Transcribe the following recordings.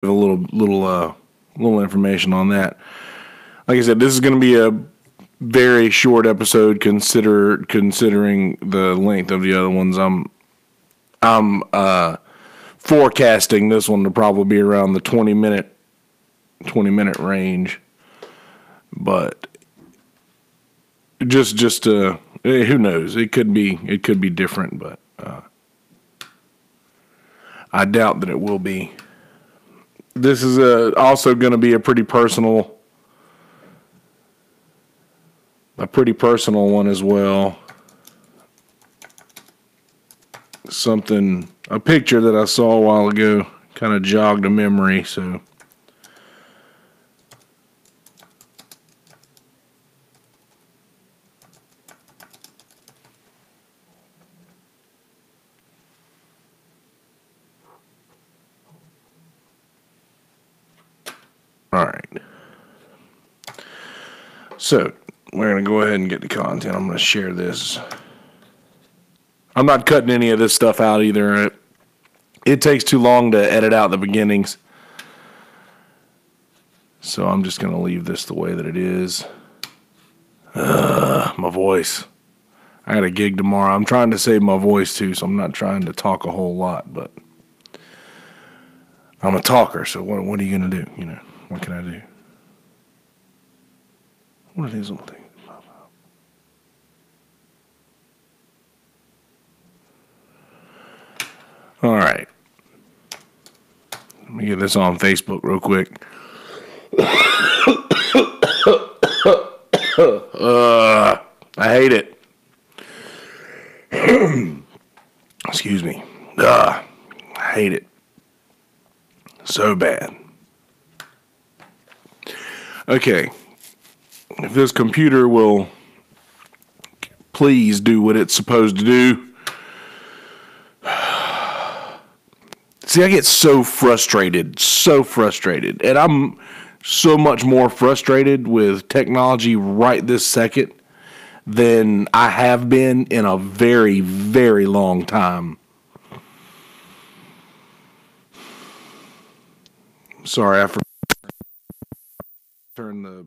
a little information on that. Like I said, this is going to be a very short episode considering the length of the other ones. I'm forecasting this one to probably be around the 20 minute range, but just who knows? It could be different, but I doubt that it will be. This is also going to be a pretty personal one as well. A picture that I saw a while ago kind of jogged a memory, so. All right. So, we're going to go ahead and get the content. I'm going to share this. I'm not cutting any of this stuff out either. It takes too long to edit out the beginnings. So I'm just going to leave this the way that it is. My voice. I got a gig tomorrow. I'm trying to save my voice too, so I'm not trying to talk a whole lot, but I'm a talker, so what are you going to do? You know, what can I do? What are these little things? All right. Let me get this on Facebook real quick. I hate it. Excuse me. I hate it. So bad. Okay. If this computer will please do what it's supposed to do. See, I get so frustrated. And I'm so much more frustrated with technology right this second than I have been in a very, very long time. Sorry, I forgot to turn the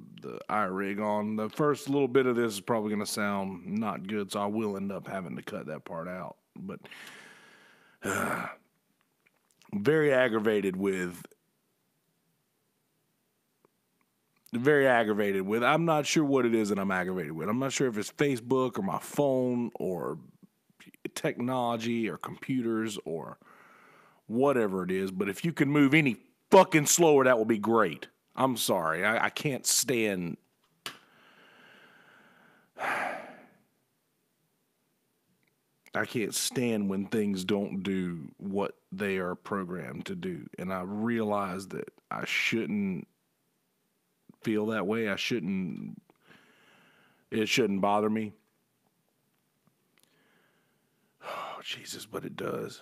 iRig on. The first little bit of this is probably going to sound not good, so I will end up having to cut that part out. But very aggravated with. I'm not sure what it is that I'm aggravated with. I'm not sure if it's Facebook or my phone or technology or computers or whatever it is. But if you can move any fucking slower, that will be great. I'm sorry. I can't stand. I can't stand when things don't do what they are programmed to do. And I realize that I shouldn't feel that way. It shouldn't bother me. Oh, Jesus, but it does.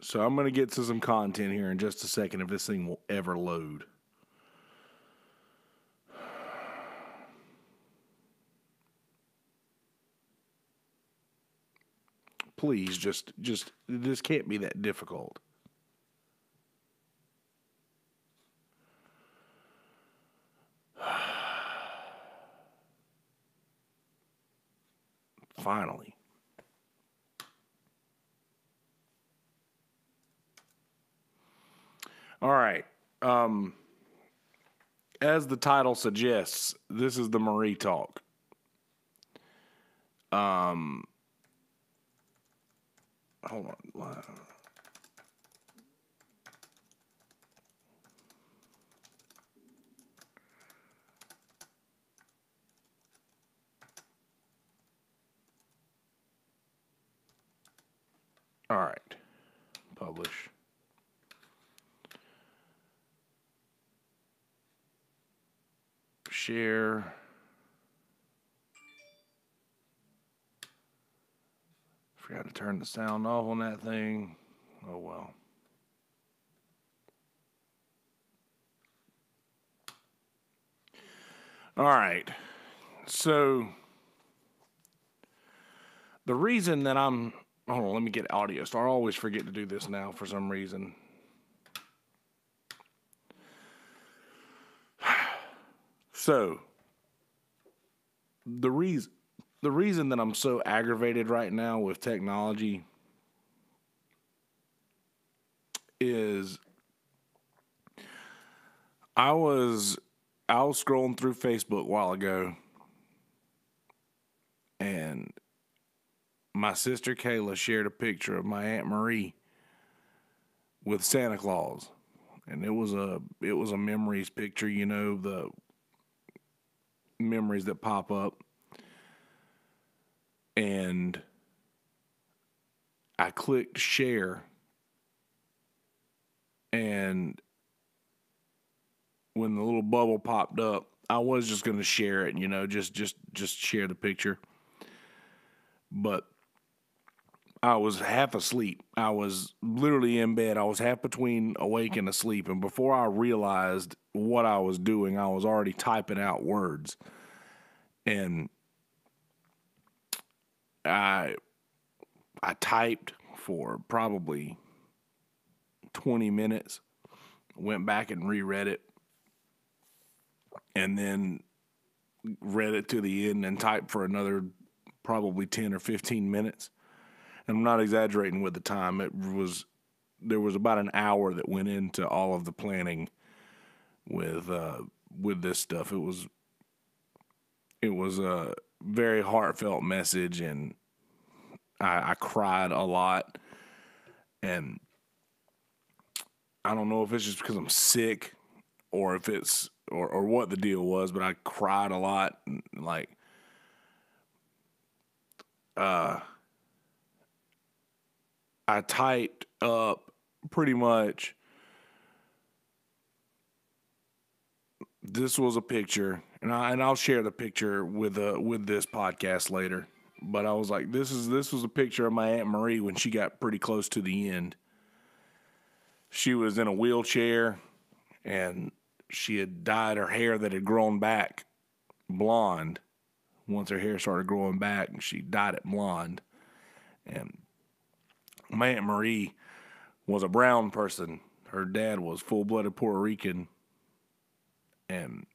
So I'm going to get to some content here in just a second if this thing will ever load. Please, just this can't be that difficult. Finally. All right. As the title suggests, this is the Marie Talk. Hold on. All right. Publish. Share. Forgot to turn the sound off on that thing. Oh, well. All right. So, the reason that hold on, let me get audio. So I always forget to do this now for some reason. So the reason that I'm so aggravated right now with technology is I was scrolling through Facebook a while ago, and my sister Kayla shared a picture of my Aunt Marie with Santa Claus, and it was a memories picture, the memories that pop up, and I clicked share, and when the little bubble popped up, I was just going to share it, just share the picture. But I was half asleep. I was literally in bed. I was half between awake and asleep. And before I realized what I was doing, I was already typing out words. And I typed for probably 20 minutes, went back and reread it, and then read it to the end and typed for another probably 10 or 15 minutes. And I'm not exaggerating with the time. There was about an hour that went into all of the planning with this stuff. It was a very heartfelt message, and I cried a lot. And I don't know if it's just because I'm sick or if it's or what the deal was, but I cried a lot. And I typed up pretty much, this was a picture, and I'll share the picture with this podcast later. But I was like, this was a picture of my Aunt Marie when she got pretty close to the end. She was in a wheelchair, and she had dyed her hair that had grown back blonde. Once her hair started growing back, she dyed it blonde. And my Aunt Marie was a brown person. Her dad was full-blooded Puerto Rican, and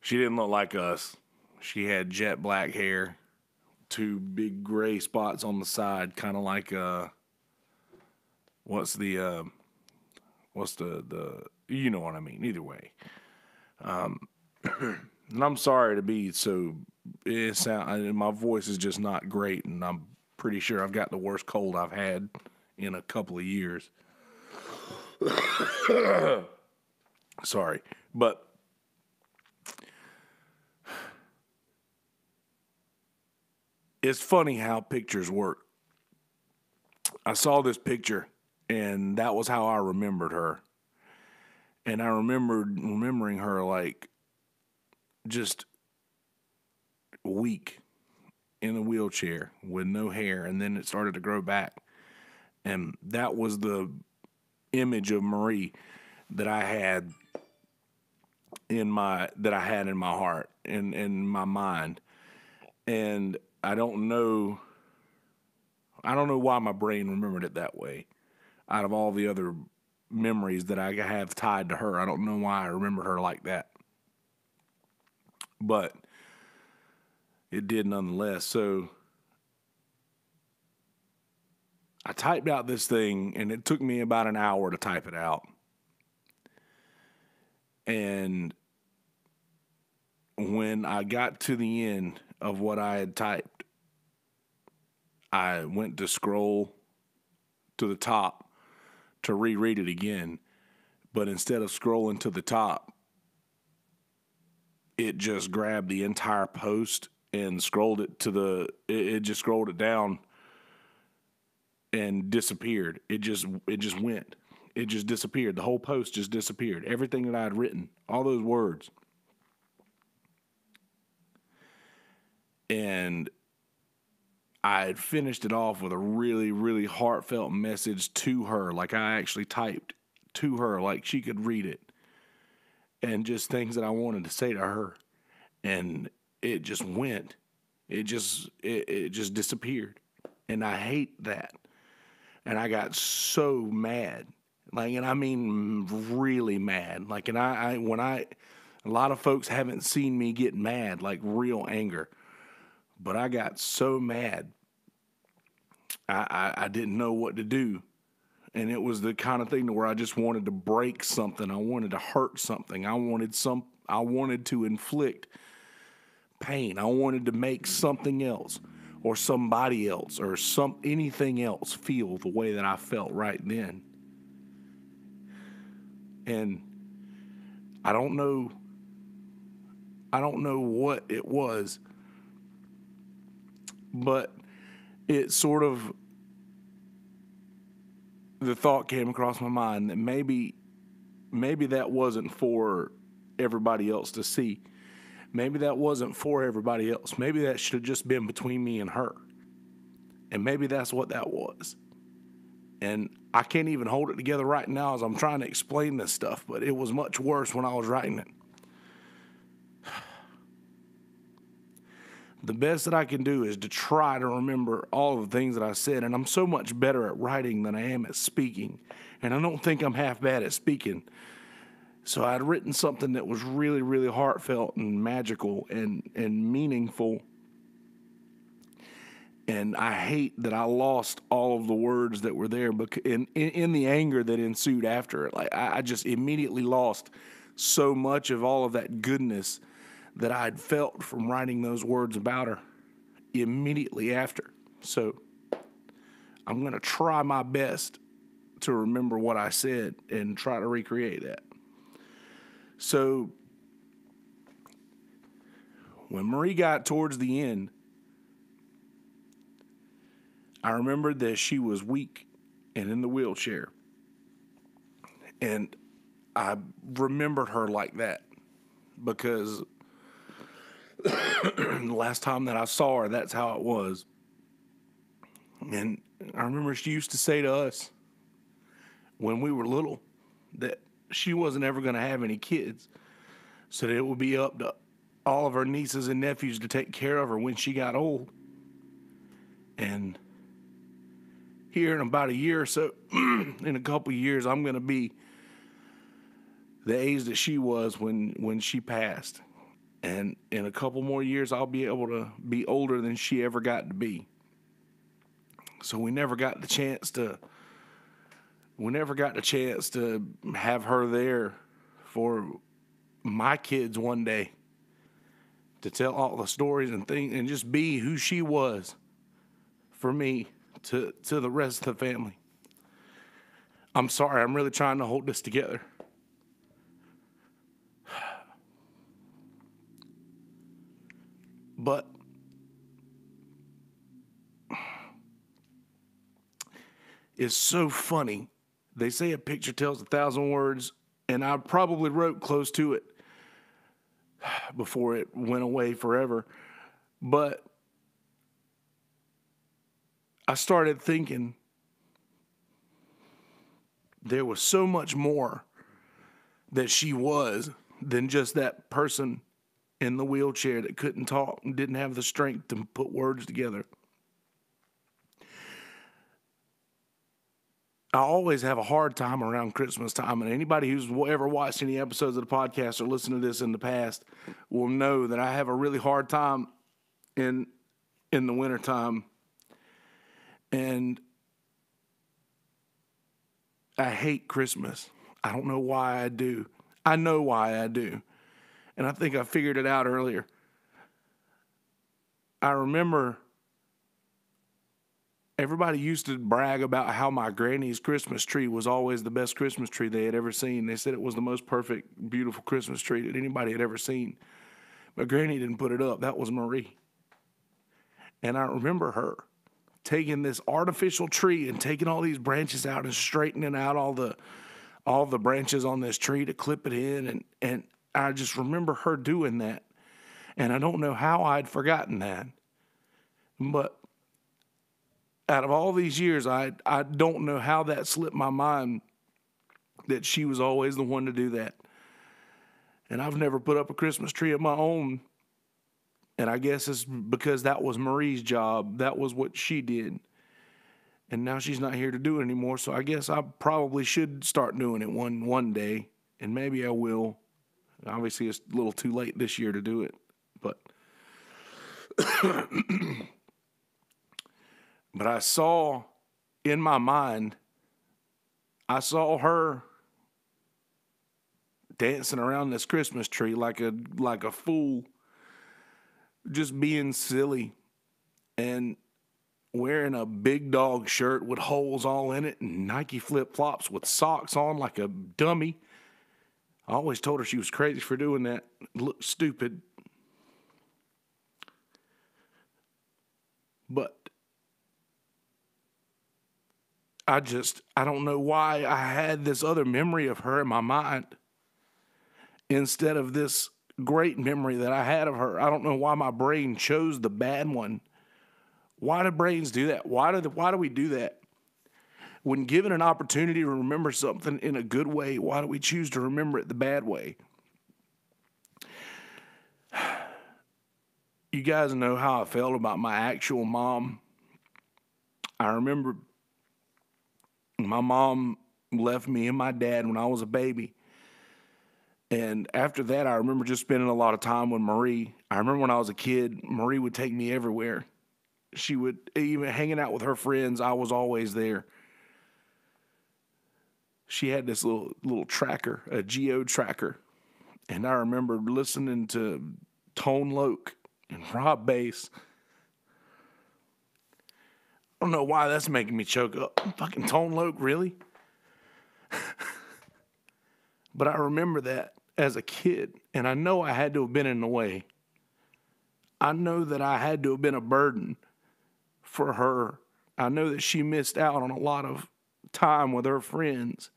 she didn't look like us. She had jet black hair, 2 big gray spots on the side, kind of like what's the you know what I mean. Either way, and I'm sorry to be so. My voice is just not great, and I'm pretty sure I've got the worst cold I've had in a couple of years. Sorry, but it's funny how pictures work. I saw this picture, and that was how I remembered her. And I remembering her like just weak in a wheelchair with no hair, and then it started to grow back. And that was the image of Marie that I had in my heart and in my mind. And I don't know why my brain remembered it that way. Out of all the other memories that I have tied to her, I don't know why I remember her like that. But it did nonetheless. So I typed out this thing, and it took me about an hour to type it out. And when I got to the end of what I had typed, I went to scroll to the top to reread it again. But instead of scrolling to the top, it just grabbed the entire post and scrolled it it just scrolled it down and disappeared. It just went. It just disappeared. The whole post just disappeared. Everything that I had written, all those words. And I had finished it off with a really, really heartfelt message to her. Like I actually typed to her, like she could read it. And just things that I wanted to say to her. And it just went. It just disappeared. And I hate that. And I got so mad. Like, and I mean really mad. Like, and a lot of folks haven't seen me get mad, like real anger. But I got so mad, I didn't know what to do. And it was the kind of thing to where I just wanted to break something. I wanted to hurt something. I wanted to inflict pain. I wanted to make something else or somebody else or anything else feel the way that I felt right then. And I don't know what it was, but it sort of, the thought came across my mind that maybe that wasn't for everybody else to see. Maybe that wasn't for everybody else. Maybe that should have just been between me and her. And maybe that's what that was. And I can't even hold it together right now as I'm trying to explain this stuff, but it was much worse when I was writing it. The best that I can do is to try to remember all of the things that I said, and I'm so much better at writing than I am at speaking. And I don't think I'm half bad at speaking. So I'd written something that was really, really heartfelt and magical and meaningful. And I hate that I lost all of the words that were there because in the anger that ensued after it. Like I just immediately lost so much of all of that goodness that I'd felt from writing those words about her immediately after. So I'm going to try my best to remember what I said and try to recreate that. So when Marie got towards the end, I remembered that she was weak and in the wheelchair. And I remembered her like that because the last time that I saw her, that's how it was. And I remember she used to say to us when we were little that she wasn't ever going to have any kids, so that it would be up to all of her nieces and nephews to take care of her when she got old. And here in about a year or so, in a couple of years, I'm going to be the age that she was when she passed. And in a couple more years, I'll be able to be older than she ever got to be. So we never got the chance to have her there for my kids one day to tell all the stories and things and just be who she was for me to the rest of the family. I'm sorry, I'm really trying to hold this together. But it's so funny. They say a picture tells 1,000 words, and I probably wrote close to it before it went away forever. But I started thinking there was so much more that she was than just that person in the wheelchair that couldn't talk and didn't have the strength to put words together. I always have a hard time around Christmas time, and anybody who's ever watched any episodes of the podcast or listened to this in the past will know that I have a really hard time in the wintertime. And I hate Christmas. I don't know why I do. I know why I do. And I think I figured it out earlier. I remember everybody used to brag about how my granny's Christmas tree was always the best Christmas tree they had ever seen. They said it was the most perfect, beautiful Christmas tree that anybody had ever seen. But Granny didn't put it up. That was Marie. And I remember her taking this artificial tree and taking all these branches out and straightening out all the branches on this tree to clip it in. And I just remember her doing that. And I don't know how I'd forgotten that. But out of all these years, I don't know how that slipped my mind that she was always the one to do that. And I've never put up a Christmas tree of my own. And I guess it's because that was Marie's job. That was what she did. And now she's not here to do it anymore, so I guess I probably should start doing it one day, and maybe I will. Obviously, it's a little too late this year to do it, but but I saw in my mind, I saw her dancing around this Christmas tree like a fool, just being silly and wearing a big dog shirt with holes all in it and Nike flip-flops with socks on like a dummy. I always told her she was crazy for doing that. It looked stupid. But I don't know why I had this other memory of her in my mind instead of this great memory that I had of her. I don't know why my brain chose the bad one. Why do brains do that? Why do we do that? When given an opportunity to remember something in a good way, why do we choose to remember it the bad way? You guys know how I felt about my actual mom. I remember my mom left me and my dad when I was a baby. And after that, I remember just spending a lot of time with Marie. I remember when I was a kid, Marie would take me everywhere. She would, even hanging out with her friends, I was always there. She had this little tracker, a geo tracker. And I remember listening to Tone Loc and Rob Bass. I don't know why that's making me choke up. Fucking Tone Loc, really? But I remember that as a kid, and I know I had to have been in the way. I know that I had to have been a burden for her. I know that she missed out on a lot of time with her friends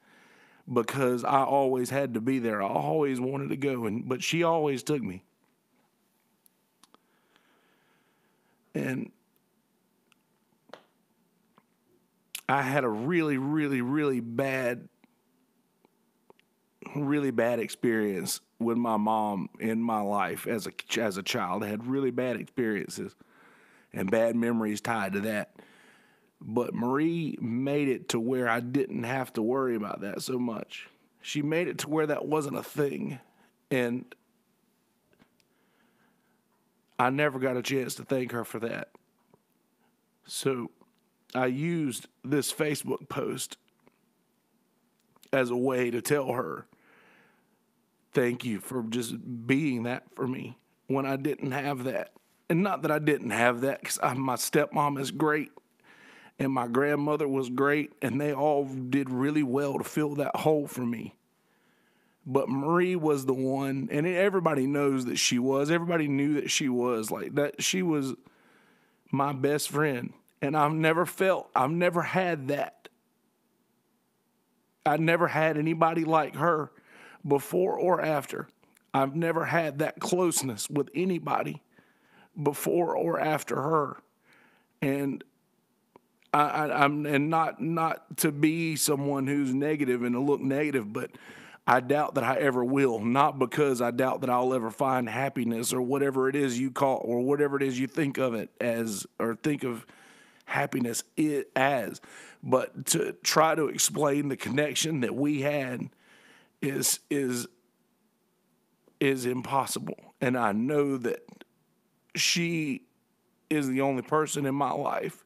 because I always had to be there. I always wanted to go, but she always took me. And I had a really, really, really bad experience with my mom in my life as a child. I had really bad experiences and bad memories tied to that. But Marie made it to where I didn't have to worry about that so much. She made it to where that wasn't a thing. And I never got a chance to thank her for that. So I used this Facebook post as a way to tell her, thank you for just being that for me when I didn't have that. And not that I didn't have that, because my stepmom is great and my grandmother was great, and they all did really well to fill that hole for me. But Marie was the one, and everybody knows that she was. Everybody knew that she was like that. She was my best friend, and I've never had that. I never had anybody like her before or after. I've never had that closeness with anybody before or after her. And I'm not to be someone who's negative and to look negative, but I doubt that I ever will. Not because I doubt that I'll ever find happiness or whatever it is you call, or whatever it is you think of it as, or think of happiness as, but to try to explain the connection that we had is impossible. And I know that she is the only person in my life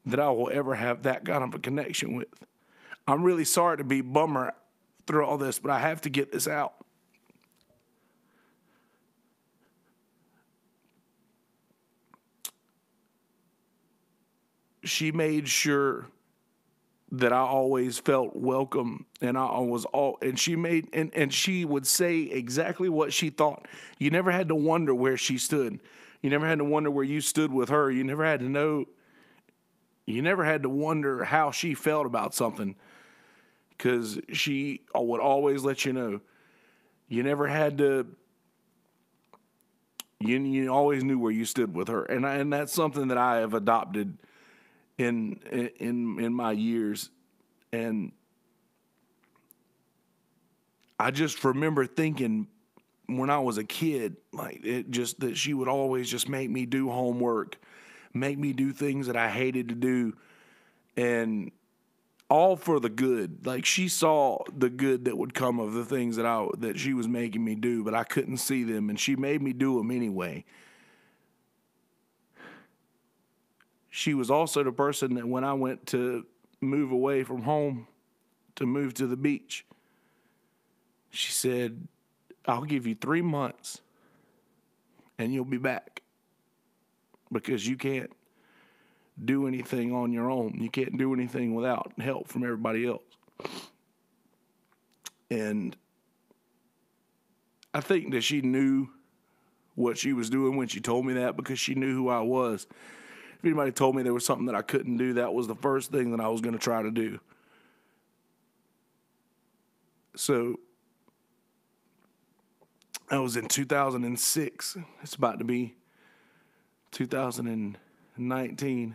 that I will ever have that kind of a connection with. I'm really sorry to be bummer through all this, but I have to get this out. She made sure that I always felt welcome, and she would say exactly what she thought. You never had to wonder where she stood. You never had to wonder where you stood with her. You never had to know. You never had to wonder how she felt about something, because she would always let you know. You never had to. You always knew where you stood with her, and that's something that I have adopted in my years. And I just remember thinking when I was a kid, like, it just that she would always just make me do homework, make me do things that I hated to do, And all for the good. Like, she saw the good that would come of the things that she was making me do, but I couldn't see them, and she made me do them anyway. She was also the person that when I went to move away from home to move to the beach, she said, I'll give you 3 months and you'll be back, because you can't do anything on your own. You can't do anything without help from everybody else. And I think that she knew what she was doing when she told me that, because she knew who I was. If anybody told me there was something that I couldn't do, that was the first thing that I was going to try to do. So that was in 2006. It's about to be 2019.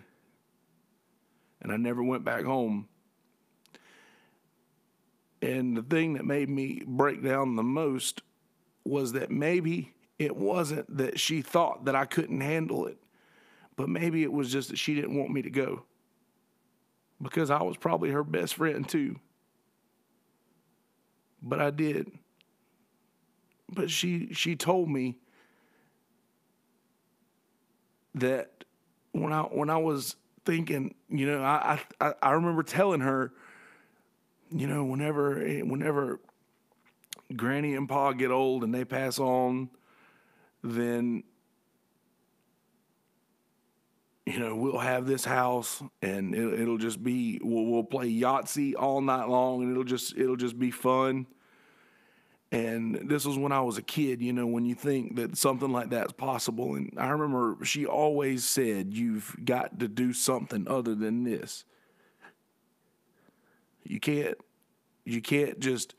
And I never went back home. And the thing that made me break down the most was that maybe it wasn't that she thought that I couldn't handle it, but maybe it was just that she didn't want me to go, because I was probably her best friend too. But I did. But she told me that when I was thinking, I remember telling her, whenever Granny and Pa get old and they pass on, then we'll have this house, and it'll just be, we'll play Yahtzee all night long, and it'll just be fun. And this was when I was a kid, when you think that something like that's possible. And I remember she always said, you've got to do something other than this. You can't just,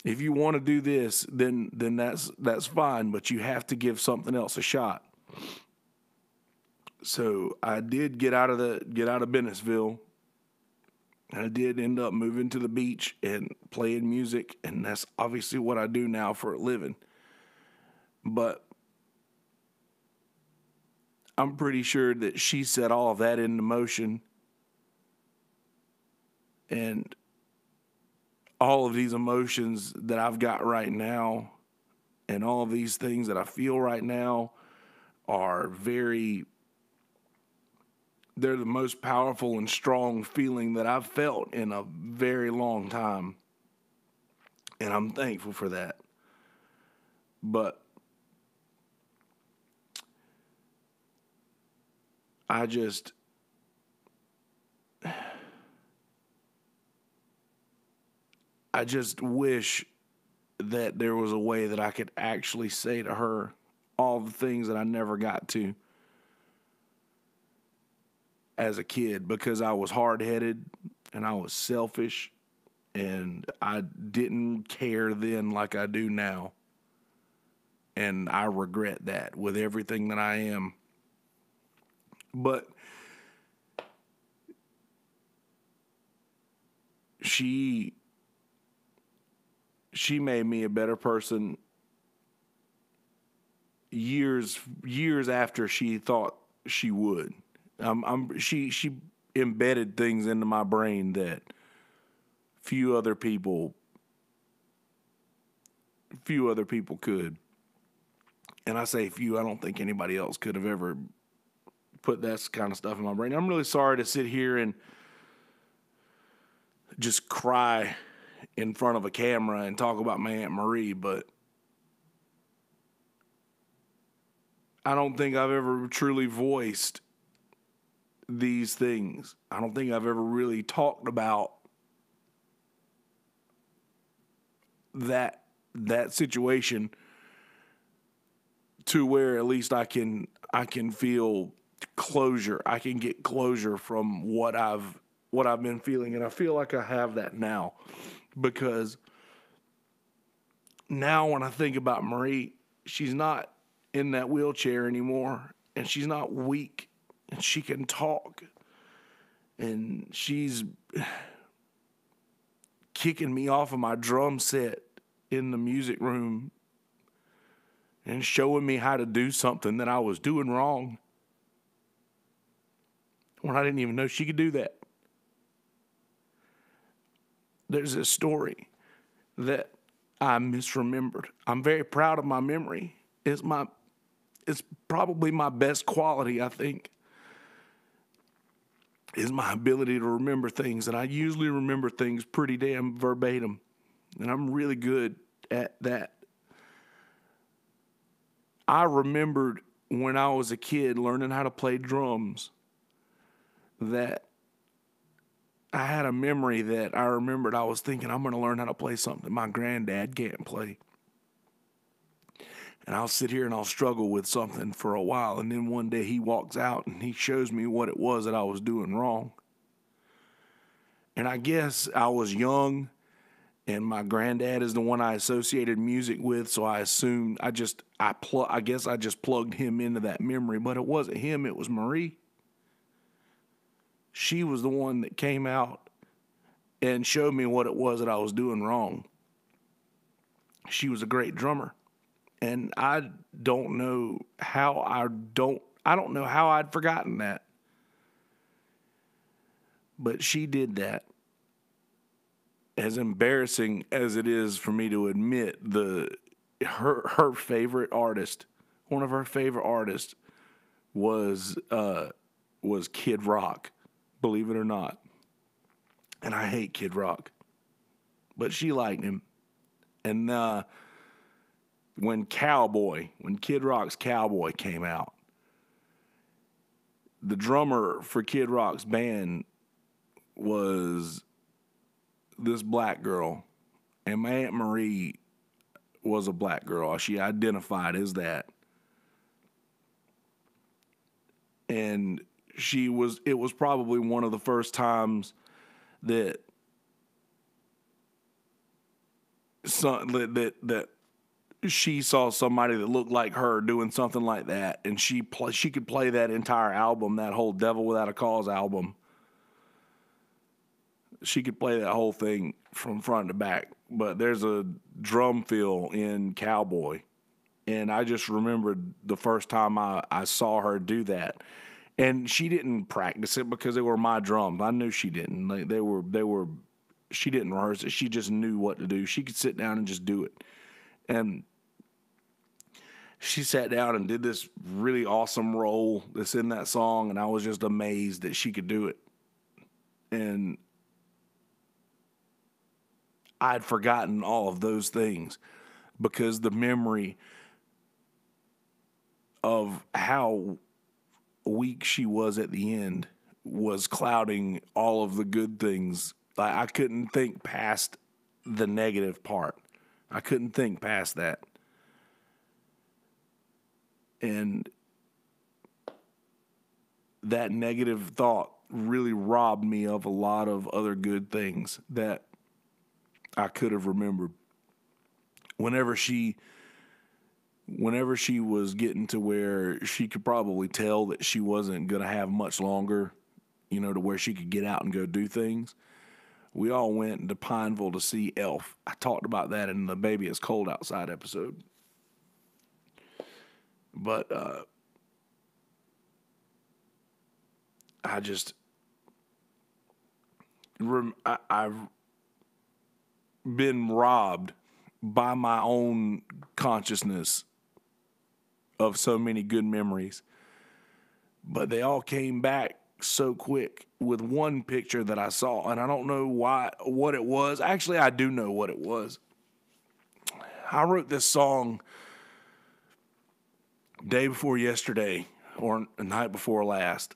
if you want to do this, then that's fine, but you have to give something else a shot. So I did get out of Bennettsville. I did end up moving to the beach and playing music, and that's obviously what I do now for a living. But I'm pretty sure that she set all of that into motion, and all of these emotions that I've got right now and all of these things that I feel right now are they're the most powerful and strong feeling that I've felt in a very long time. And I'm thankful for that. But I just wish that there was a way that I could actually say to her all the things that I never got to as a kid, because I was hard-headed and I was selfish and I didn't care then like I do now. And I regret that with everything that I am. But she made me a better person years after she thought she would. She embedded things into my brain that few other people could. And I say few, I don't think anybody else could have ever put that kind of stuff in my brain. I'm really sorry to sit here and just cry in front of a camera and talk about my Aunt Marie, but I don't think I've ever truly voiced these things. I don't think I've ever really talked about that situation to where at least I can feel closure. I can get closure from what I've been feeling, and I feel like I have that now, because now when I think about Marie, she's not in that wheelchair anymore, and she's not weak, and she can talk, and she's kicking me off of my drum set in the music room and showing me how to do something that I was doing wrong when I didn't even know she could do that. there's this story that I misremembered. I'm very proud of my memory. It's probably my best quality, I think, is my ability to remember things. And I usually remember things pretty damn verbatim. And I'm really good at that. I remembered when I was a kid learning how to play drums that I had a memory that I remembered. I was thinking, I'm going to learn how to play something my granddad can't play. And I'll sit here and I'll struggle with something for a while. And then one day he walks out and he shows me what it was that I was doing wrong. And I guess I was young and my granddad is the one I associated music with. So I assumed I guess I just plugged him into that memory, but it wasn't him. It was Marie. She was the one that came out and showed me what it was that I was doing wrong. She was a great drummer. And I don't know how I don't know how I'd forgotten that. But she did that. As embarrassing as it is for me to admit, her favorite artist, one of her favorite artists was Kid Rock, believe it or not. And I hate Kid Rock. But she liked him. And when Kid Rock's Cowboy came out, the drummer for Kid Rock's band was this black girl. And my Aunt Marie was a black girl. She identified as that. And it was probably one of the first times that that she saw somebody that looked like her doing something like that, and she could play that entire album, that whole Devil Without a Cause album. She could play that whole thing from front to back. But there's a drum fill in Cowboy, and I just remembered the first time I saw her do that. And she didn't practice it because they were my drums. I knew she didn't. Like they were. She didn't rehearse it. She just knew what to do. She could sit down and just do it. And she sat down and did this really awesome roll that's in that song, and I was just amazed that she could do it. And I'd forgotten all of those things because the memory of how weak she was at the end was clouding all of the good things. I couldn't think past the negative part. I couldn't think past that. And that negative thought really robbed me of a lot of other good things that I could have remembered. Whenever she was getting to where she could probably tell that she wasn't going to have much longer, to where she could get out and go do things, we all went to Pineville to see Elf. I talked about that in the Baby It's Cold Outside episode. But I've been robbed by my own consciousness of so many good memories. But they all came back so quick with one picture that I saw, and I don't know what it was. Actually, I do know what it was. I wrote this song day before yesterday or night before last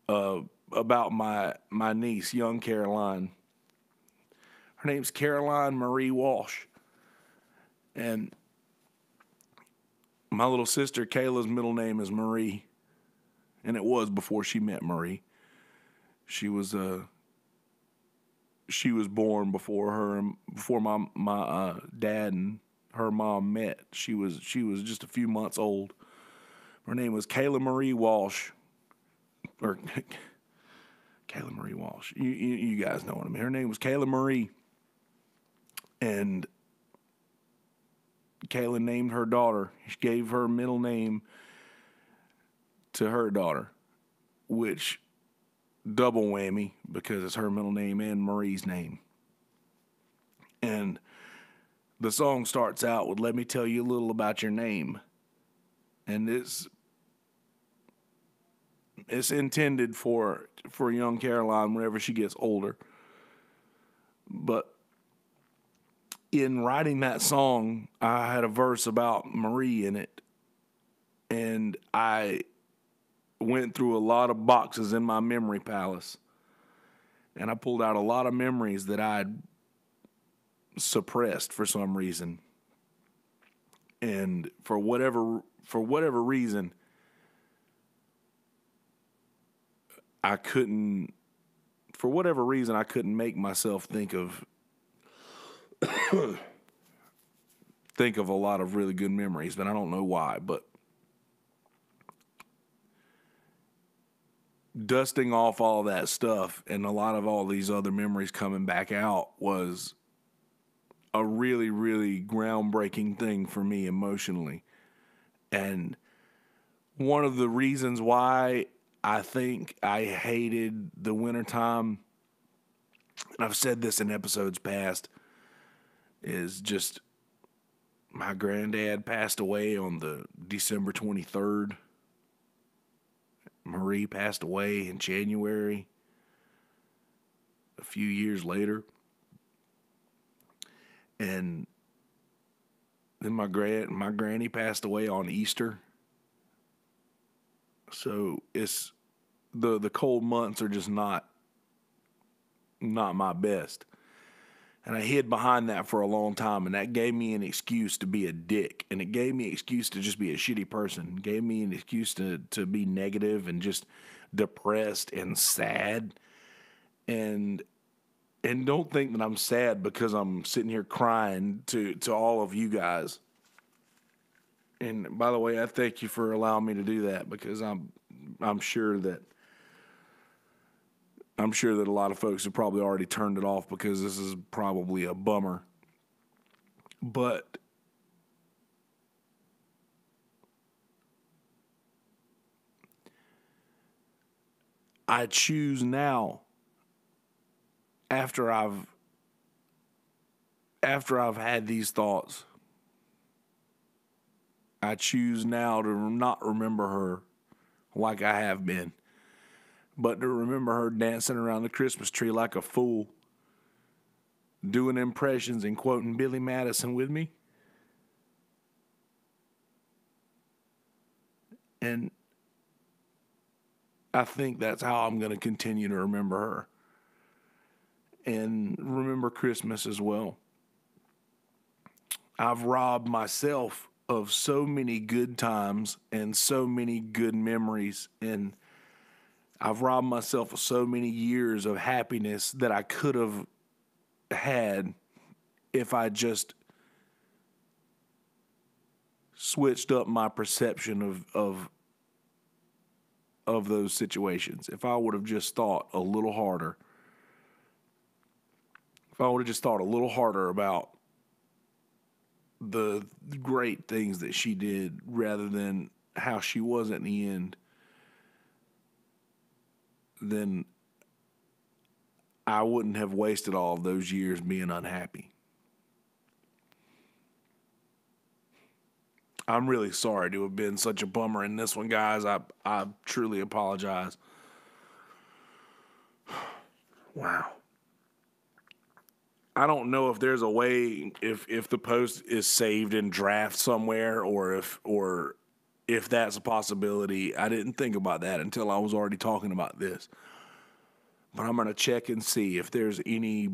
about my niece, young Caroline. Her name's Caroline Marie Walsh. And my little sister Kayla's middle name is Marie. And it was before she met Marie. She was born before my dad and her mom met. She was just a few months old. Her name was Kayla Marie Walsh, or Kayla Marie Walsh. You guys know what I mean. Her name was Kayla Marie, and Kayla named her daughter. She gave her middle name to her daughter, which double whammy because it's her middle name and Marie's name. And the song starts out with, "Let me tell you a little about your name." And it's intended for young Caroline whenever she gets older. But in writing that song, I had a verse about Marie in it. And I went through a lot of boxes in my memory palace. And I pulled out a lot of memories that I'd suppressed for some reason. And for whatever reason, I couldn't make myself think of a lot of really good memories, but I don't know why. But dusting off all that stuff and a lot of all these other memories coming back out was a really, really groundbreaking thing for me emotionally. And one of the reasons why I think I hated the wintertime, and I've said this in episodes past, is just my granddad passed away on the December 23rd. Marie passed away in January, a few years later. And then my granny passed away on Easter. So it's the cold months are just not my best. And I hid behind that for a long time, and that gave me an excuse to be a dick. And it gave me an excuse to just be a shitty person. It gave me an excuse to be negative and just depressed and sad. And don't think that I'm sad because I'm sitting here crying to all of you guys. And by the way, I thank you for allowing me to do that, because I'm sure that a lot of folks have probably already turned it off because this is probably a bummer. But I choose now, after I've had these thoughts, I choose now to not remember her like I have been, but to remember her dancing around the Christmas tree like a fool, doing impressions and quoting Billy Madison with me. And I think that's how I'm going to continue to remember her and remember Christmas as well. I've robbed myself of so many good times and so many good memories, and I've robbed myself of so many years of happiness that I could have had if I just switched up my perception of those situations. If I would have just thought a little harder, about the great things that she did rather than how she was at the end, then I wouldn't have wasted all of those years being unhappy. I'm really sorry to have been such a bummer in this one, guys. I truly apologize. Wow. I don't know if there's a way, if the post is saved in draft somewhere, or if that's a possibility. I didn't think about that until I was already talking about this. But I'm going to check and see if there's any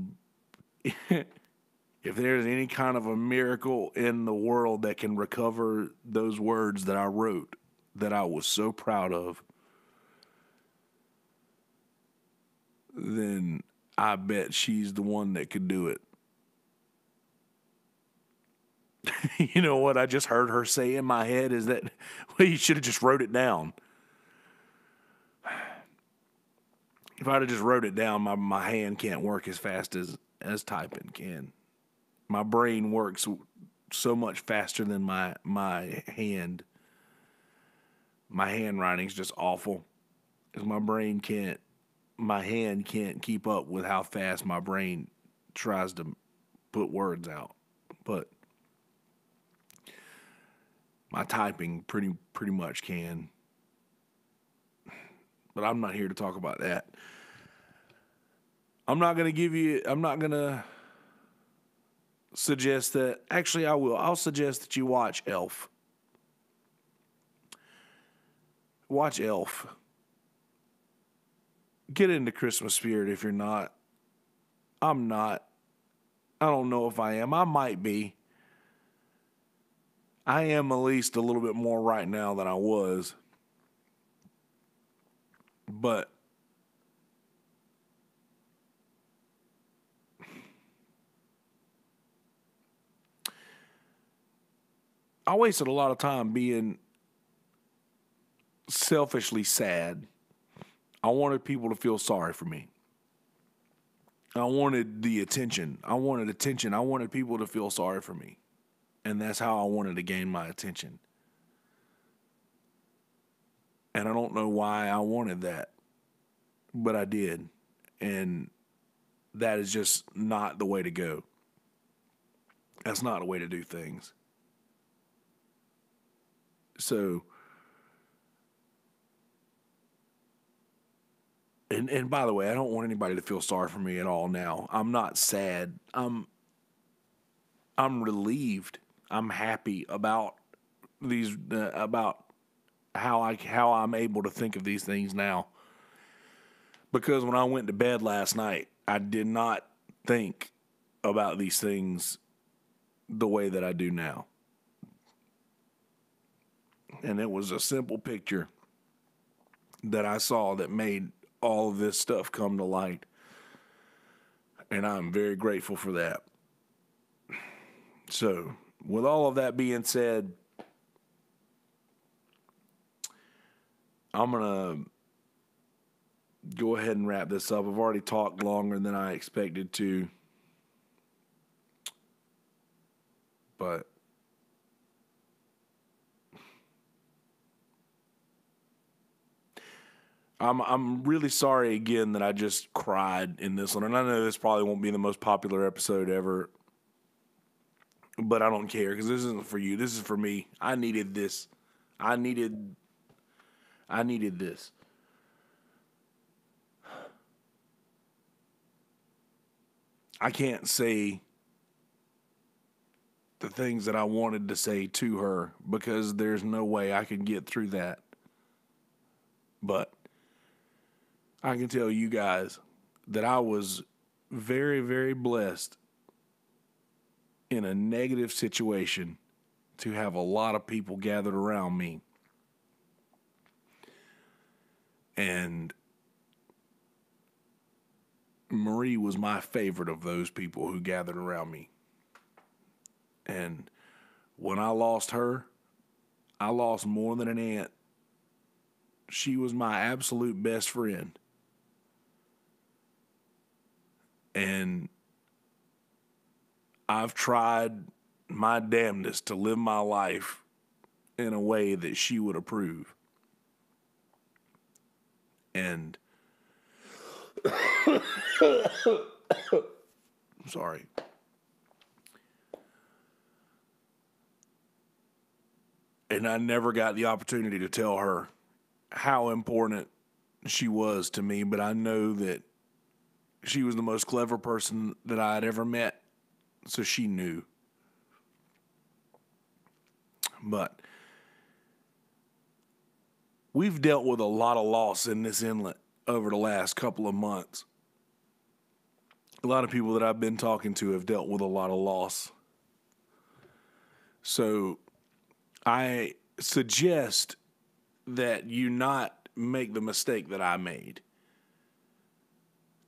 if there's any kind of a miracle in the world that can recover those words that I wrote that I was so proud of. Then I bet she's the one that could do it. You know what I just heard her say in my head is that, well, you should have just wrote it down. If I'd have just wrote it down, my hand can't work as fast as typing can. My brain works so much faster than my hand. My handwriting's just awful. Because my hand can't keep up with how fast my brain tries to put words out. But my typing pretty much can. But I'm not here to talk about that. I'm not going to suggest that. Actually, I will. I'll suggest that you watch Elf. Watch Elf. Get into Christmas spirit if you're not. I'm not. I don't know if I am. I might be. I am at least a little bit more right now than I was. But I wasted a lot of time being selfishly sad. I wanted people to feel sorry for me. I wanted the attention. I wanted attention. I wanted people to feel sorry for me. And that's how I wanted to gain my attention. And I don't know why I wanted that, but I did. And that is just not the way to go. That's not the way to do things. So, and by the way, I don't want anybody to feel sorry for me at all now. I'm not sad. I'm relieved. I'm happy about these about how I'm able to think of these things now. Because when I went to bed last night, I did not think about these things the way that I do now. And it was a simple picture that I saw that made all of this stuff come to light. And I'm very grateful for that. So, with all of that being said, I'm going to go ahead and wrap this up. I've already talked longer than I expected to. But I'm really sorry again that I just cried in this one. And I know this probably won't be the most popular episode ever. But I don't care because this isn't for you. This is for me. I needed this. I needed this. I can't say the things that I wanted to say to her because there's no way I can get through that. But I can tell you guys that I was very, very blessed in a negative situation to have a lot of people gathered around me. And Marie was my favorite of those people who gathered around me. And when I lost her, I lost more than an aunt. She was my absolute best friend. And I've tried my damnedest to live my life in a way that she would approve. And sorry. And I never got the opportunity to tell her how important she was to me, but I know that she was the most clever person that I had ever met, so she knew. But we've dealt with a lot of loss in this inlet over the last couple of months. A lot of people that I've been talking to have dealt with a lot of loss. So I suggest that you not make the mistake that I made.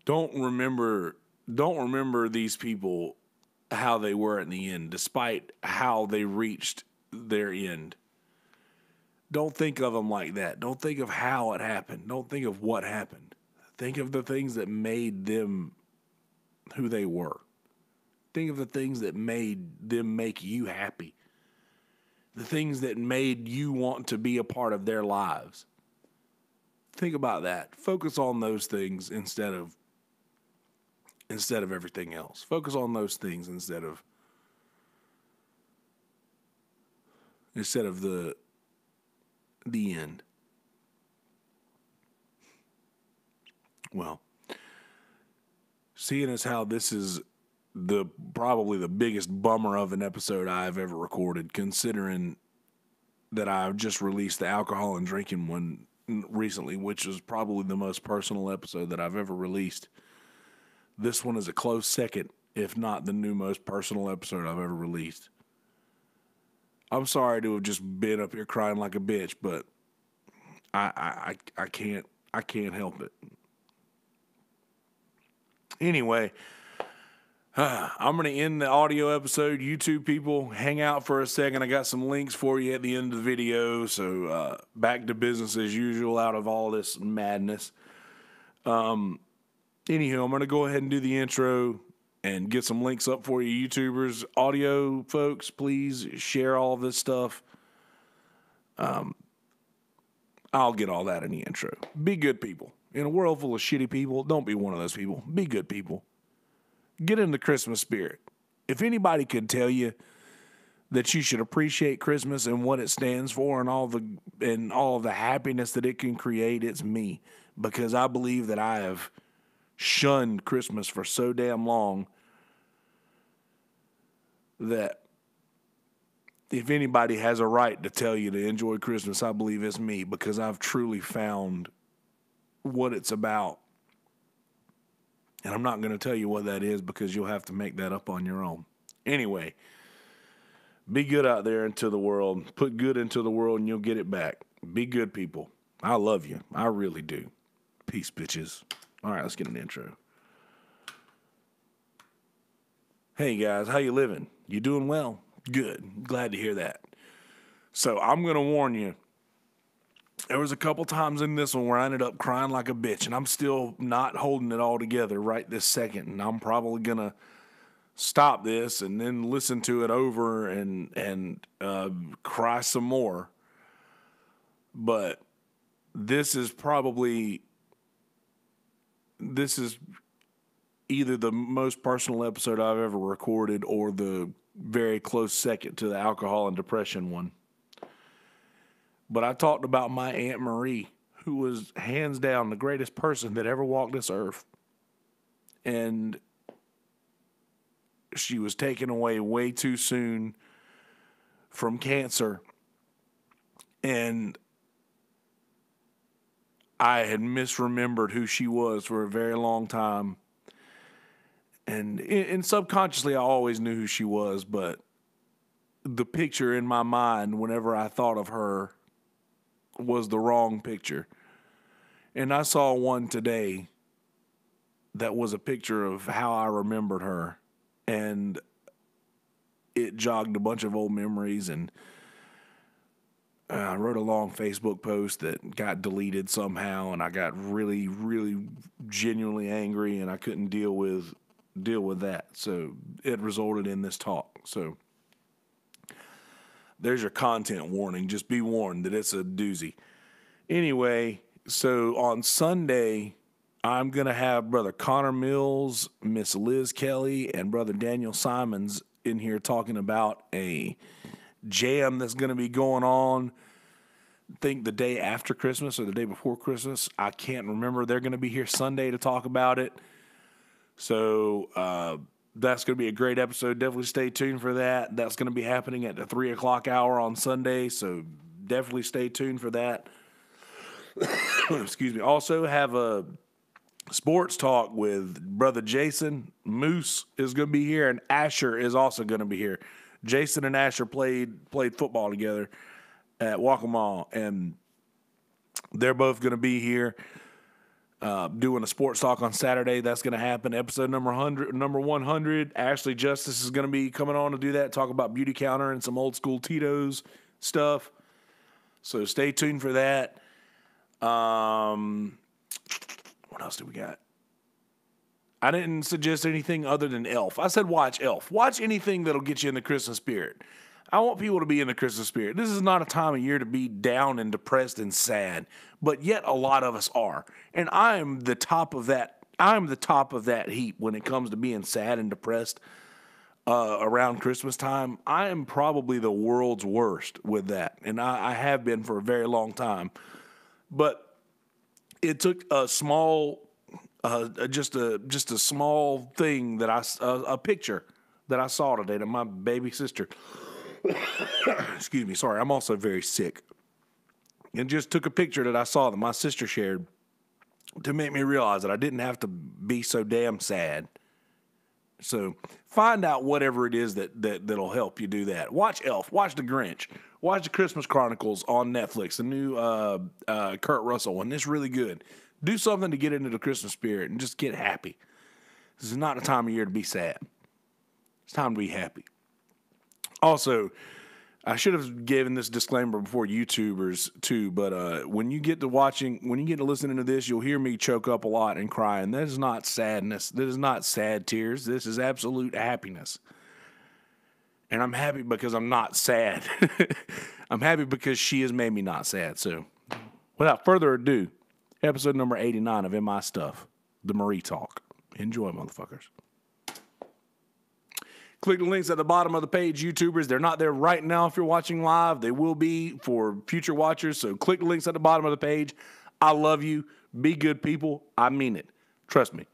Don't remember these people how they were in the end, despite how they reached their end. Don't think of them like that. Don't think of how it happened. Don't think of what happened. Think of the things that made them who they were. Think of the things that made them make you happy. The things that made you want to be a part of their lives. Think about that. Focus on those things instead of instead of everything else. Focus on those things instead of the end. Well, seeing as how this is probably the biggest bummer of an episode I've ever recorded, considering that I've just released the alcohol and drinking one recently, which is probably the most personal episode that I've ever released. This one is a close second, if not the new most personal episode I've ever released. I'm sorry to have just been up here crying like a bitch, but I can't help it. Anyway, I'm going to end the audio episode. YouTube people, hang out for a second. I got some links for you at the end of the video. So back to business as usual out of all this madness. Anywho, I'm going to go ahead and do the intro and get some links up for you YouTubers. Audio folks, please share all of this stuff. I'll get all that in the intro. Be good people. In a world full of shitty people, don't be one of those people. Be good people. Get in the Christmas spirit. If anybody could tell you that you should appreciate Christmas and what it stands for and all of the happiness that it can create, it's me. Because I believe that I have shunned Christmas for so damn long that if anybody has a right to tell you to enjoy Christmas, I believe it's me, because I've truly found what it's about. And I'm not going to tell you what that is, because you'll have to make that up on your own. Anyway, be good out there into the world. Put good into the world and you'll get it back. Be good people. I love you. I really do. Peace, bitches. All right, let's get an intro. Hey, guys, how you living? You doing well? Good. Glad to hear that. So I'm going to warn you. There was a couple times in this one where I ended up crying like a bitch, and I'm still not holding it all together right this second. And I'm probably going to stop this and then listen to it over and cry some more. But this is either the most personal episode I've ever recorded or the very close second to the alcohol and depression one. But I talked about my Aunt Marie, who was hands down the greatest person that ever walked this earth. And she was taken away way too soon from cancer. And I had misremembered who she was for a very long time. And subconsciously, I always knew who she was, but the picture in my mind, whenever I thought of her, was the wrong picture. And I saw one today that was a picture of how I remembered her. And it jogged a bunch of old memories. And I wrote a long Facebook post that got deleted somehow. And I got really, really genuinely angry. And I couldn't deal with that. So it resulted in this talk. So there's your content warning. Just be warned that it's a doozy. Anyway, so on Sunday, I'm going to have Brother Connor Mills, Miss Liz Kelly, and Brother Daniel Simons in here talking about a jam that's going to be going on, I think the day after Christmas or the day before Christmas. I can't remember. They're going to be here Sunday to talk about it. So that's going to be a great episode. Definitely stay tuned for that. That's going to be happening at the 3 o'clock hour on Sunday, so definitely stay tuned for that. Excuse me. Also have a sports talk with Brother Jason. Moose is going to be here, and Asher is also going to be here. Jason and Asher played football together at Waccamaw, and they're both going to be here. Doing a sports talk on Saturday. That's going to happen. Episode number 100. Ashley Justice is going to be coming on to do that. Talk about Beauty Counter and some old school Tito's stuff. So stay tuned for that. What else do we got? I didn't suggest anything other than Elf. I said watch Elf. Watch anything that'll get you in the Christmas spirit. I want people to be in the Christmas spirit. This is not a time of year to be down and depressed and sad, but yet a lot of us are. And I am the top of that I'm the top of that heap when it comes to being sad and depressed around Christmas time. I am probably the world's worst with that, and I have been for a very long time. But it took a small, just a small thing that a picture that I saw today that my baby sister. Excuse me, sorry, I'm also very sick. And just took a picture that I saw that my sister shared to make me realize that I didn't have to be so damn sad. So find out whatever it is that'll help you do that. Watch Elf. Watch The Grinch. Watch The Christmas Chronicles on Netflix, the new Kurt Russell one. It's really good. Do something to get into the Christmas spirit and just get happy. This is not a time of year to be sad. It's time to be happy. Also, I should have given this disclaimer before YouTubers too, but when you get to listening to this, you'll hear me choke up a lot and cry, and that is not sadness. This is not sad tears. This is absolute happiness. And I'm happy because I'm not sad. I'm happy because she has made me not sad. So, without further ado, episode number 89 of In My Stuff, the Marie Talk. Enjoy, motherfuckers. Click the links at the bottom of the page, YouTubers. They're not there right now if you're watching live. They will be for future watchers. So click the links at the bottom of the page. I love you. Be good people. I mean it. Trust me.